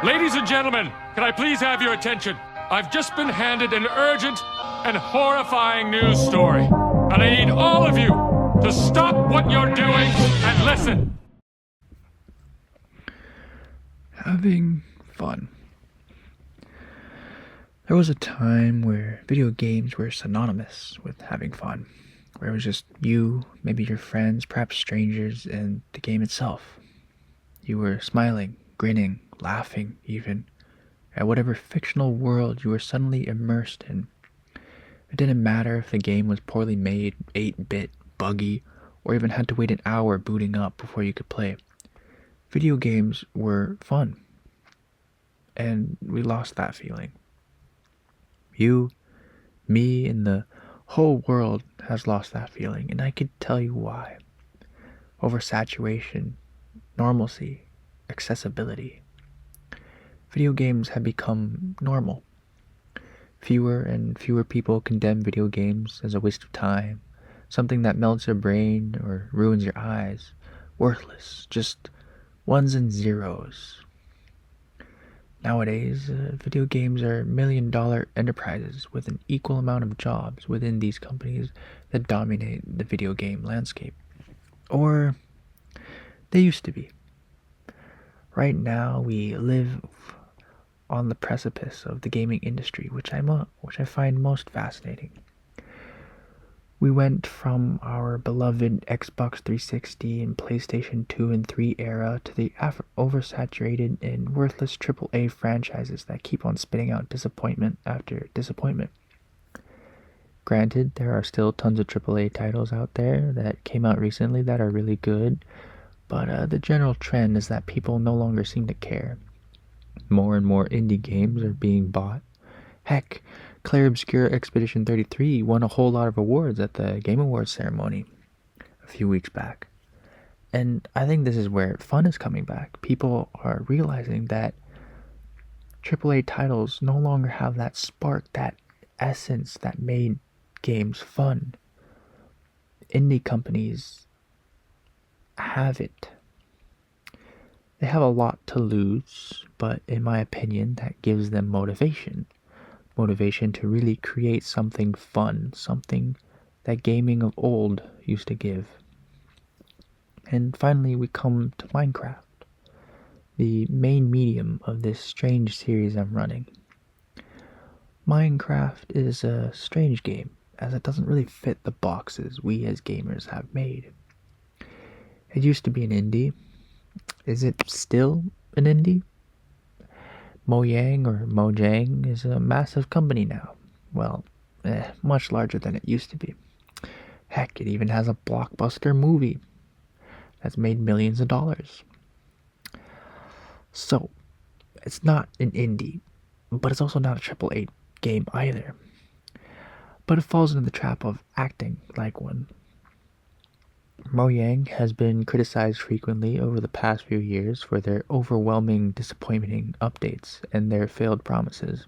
Ladies and gentlemen, can I please have your attention? I've just been handed an urgent and horrifying news story. And I need all of you to stop what you're doing and listen. Having fun. There was a time where video games were synonymous with having fun, where it was just you, maybe your friends, perhaps strangers, and the game itself. You were smiling, grinning, laughing even, at whatever fictional world you were suddenly immersed in. It didn't matter if the game was poorly made, 8-bit, buggy, or even had to wait an hour booting up before you could play. Video games were fun. And we lost that feeling. You, me, and the whole world has lost that feeling, and I could tell you why. Oversaturation, normalcy, accessibility. Video games have become normal. Fewer and fewer people condemn video games as a waste of time, something that melts your brain or ruins your eyes. Worthless, just ones and zeros. Nowadays, video games are million-dollar enterprises with an equal amount of jobs within these companies that dominate the video game landscape. Or they used to be. Right now, we live on the precipice of the gaming industry, which I find most fascinating. We went from our beloved Xbox 360 and PlayStation 2 and 3 era to the oversaturated and worthless AAA franchises that keep on spitting out disappointment after disappointment. Granted, there are still tons of AAA titles out there that came out recently that are really good, but the general trend is that people no longer seem to care. More and more indie games are being bought. Heck, Claire Obscure Expedition 33 won a whole lot of awards at the Game Awards ceremony a few weeks back. And I think this is where fun is coming back. People are realizing that AAA titles no longer have that spark, that essence that made games fun. Indie companies have it. They have a lot to lose, but in my opinion, that gives them motivation. Motivation to really create something fun, something that gaming of old used to give. And finally, we come to Minecraft, the main medium of this strange series I'm running. Minecraft is a strange game, as it doesn't really fit the boxes we as gamers have made. It used to be an indie. Is it still an indie? Mojang or Mojang is a massive company now. Well, much larger than it used to be. Heck, it even has a blockbuster movie that's made millions of dollars. So, it's not an indie, but it's also not a AAA game either. But it falls into the trap of acting like one. Mojang has been criticized frequently over the past few years for their overwhelming disappointing updates and their failed promises.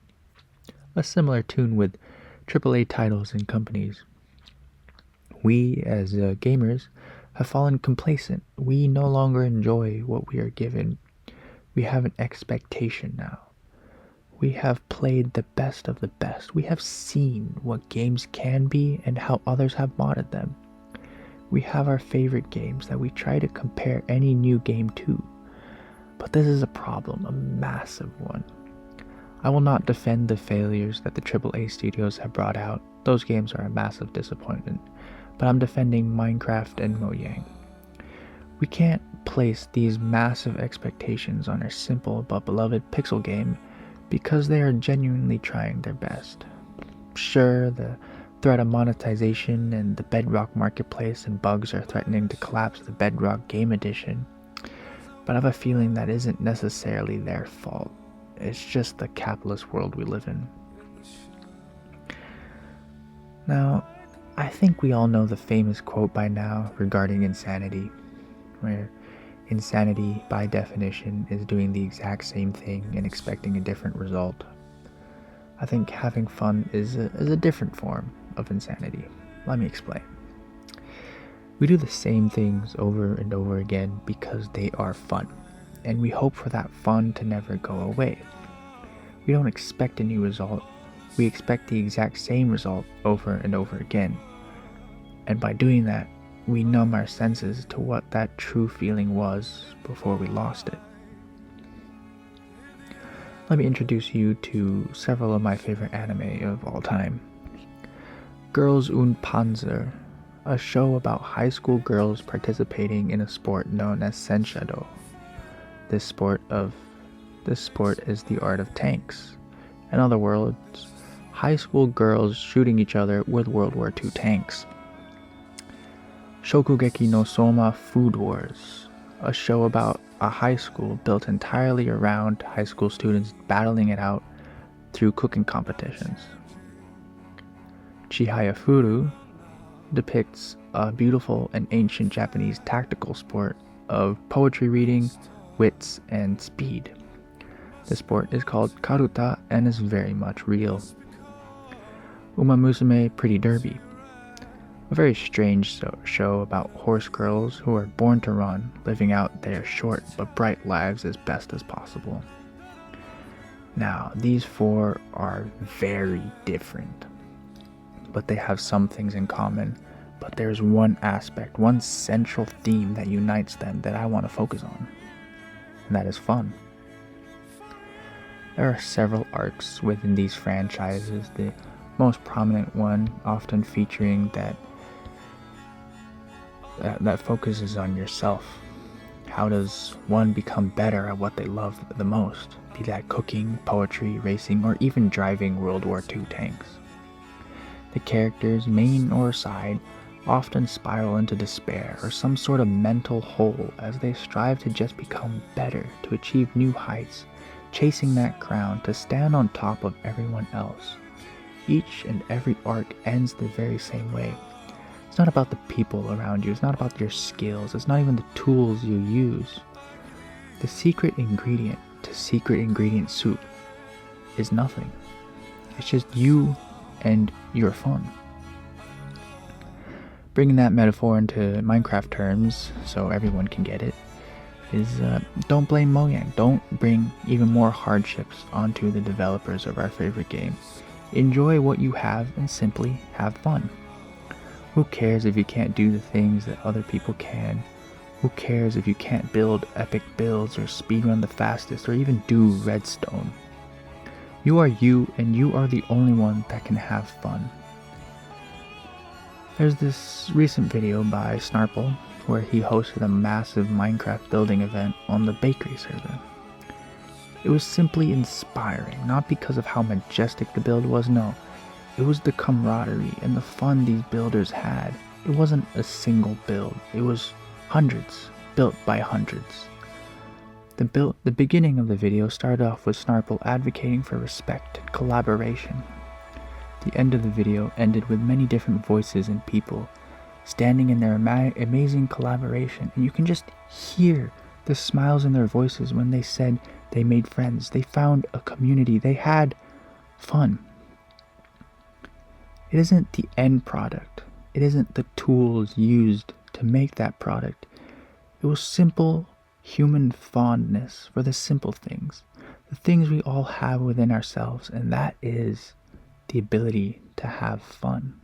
A similar tune with AAA titles and companies. We, as gamers, have fallen complacent. We no longer enjoy what we are given. We have an expectation now. We have played the best of the best. We have seen what games can be and how others have modded them. We have our favorite games that we try to compare any new game to. But this is a problem, a massive one. I will not defend the failures that the AAA studios have brought out. Those games are a massive disappointment. But I'm defending Minecraft and Mojang. We can't place these massive expectations on our simple but beloved pixel game because they are genuinely trying their best. Sure, the threat of monetization and the Bedrock marketplace and bugs are threatening to collapse the Bedrock Game Edition, but I have a feeling that isn't necessarily their fault. It's just the capitalist world we live in. Now, I think we all know the famous quote by now regarding insanity, where insanity, by definition, is doing the exact same thing and expecting a different result. I think having fun is a different form of insanity. Let me explain. We do the same things over and over again because they are fun. and we hope for that fun to never go away. We don't expect a new result, we expect the exact same result over and over again. And by doing that, we numb our senses to what that true feeling was before we lost it. Let me introduce you to several of my favorite anime of all time. Girls und Panzer, a show about high school girls participating in a sport known as Senshado. This sport is the art of tanks. In other words, high school girls shooting each other with World War II tanks. Shokugeki no Soma Food Wars, a show about a high school built entirely around high school students battling it out through cooking competitions. Chihaya Furu depicts a beautiful and ancient Japanese tactical sport of poetry reading, wits, and speed. The sport is called Karuta and is very much real. Uma Musume Pretty Derby, a very strange show about horse girls who are born to run, living out their short but bright lives as best as possible. Now, these four are very different, but they have some things in common. But there's one aspect, one central theme that unites them that I want to focus on, and that is fun. There are several arcs within these franchises, the most prominent one often featuring that focuses on yourself. How does one become better at what they love the most, be that cooking, poetry, racing, or even driving World War II tanks? The characters, main or side, often spiral into despair or some sort of mental hole as they strive to just become better, to achieve new heights, chasing that crown, to stand on top of everyone else. Each and every arc ends the very same way. It's not about the people around you, it's not about your skills, it's not even the tools you use. The secret ingredient to secret ingredient soup is nothing. It's just you and your fun. Bringing that metaphor into Minecraft terms so everyone can get it is don't blame Mojang. Don't bring even more hardships onto the developers of our favorite game. Enjoy what you have and simply have fun. Who cares if you can't do the things that other people can? Who cares if you can't build epic builds or speedrun the fastest or even do redstone? You are you, and you are the only one that can have fun. There's this recent video by Snarple where he hosted a massive Minecraft building event on the bakery server. It was simply inspiring, not because of how majestic the build was, no. It was the camaraderie and the fun these builders had. It wasn't a single build, it was hundreds, built by hundreds. The beginning of the video started off with Snarple advocating for respect and collaboration. The end of the video ended with many different voices and people standing in their amazing collaboration, and you can just hear the smiles in their voices when they said they made friends, they found a community, they had fun. It isn't the end product, it isn't the tools used to make that product. It was simple human fondness for the simple things, the things we all have within ourselves, and that is the ability to have fun.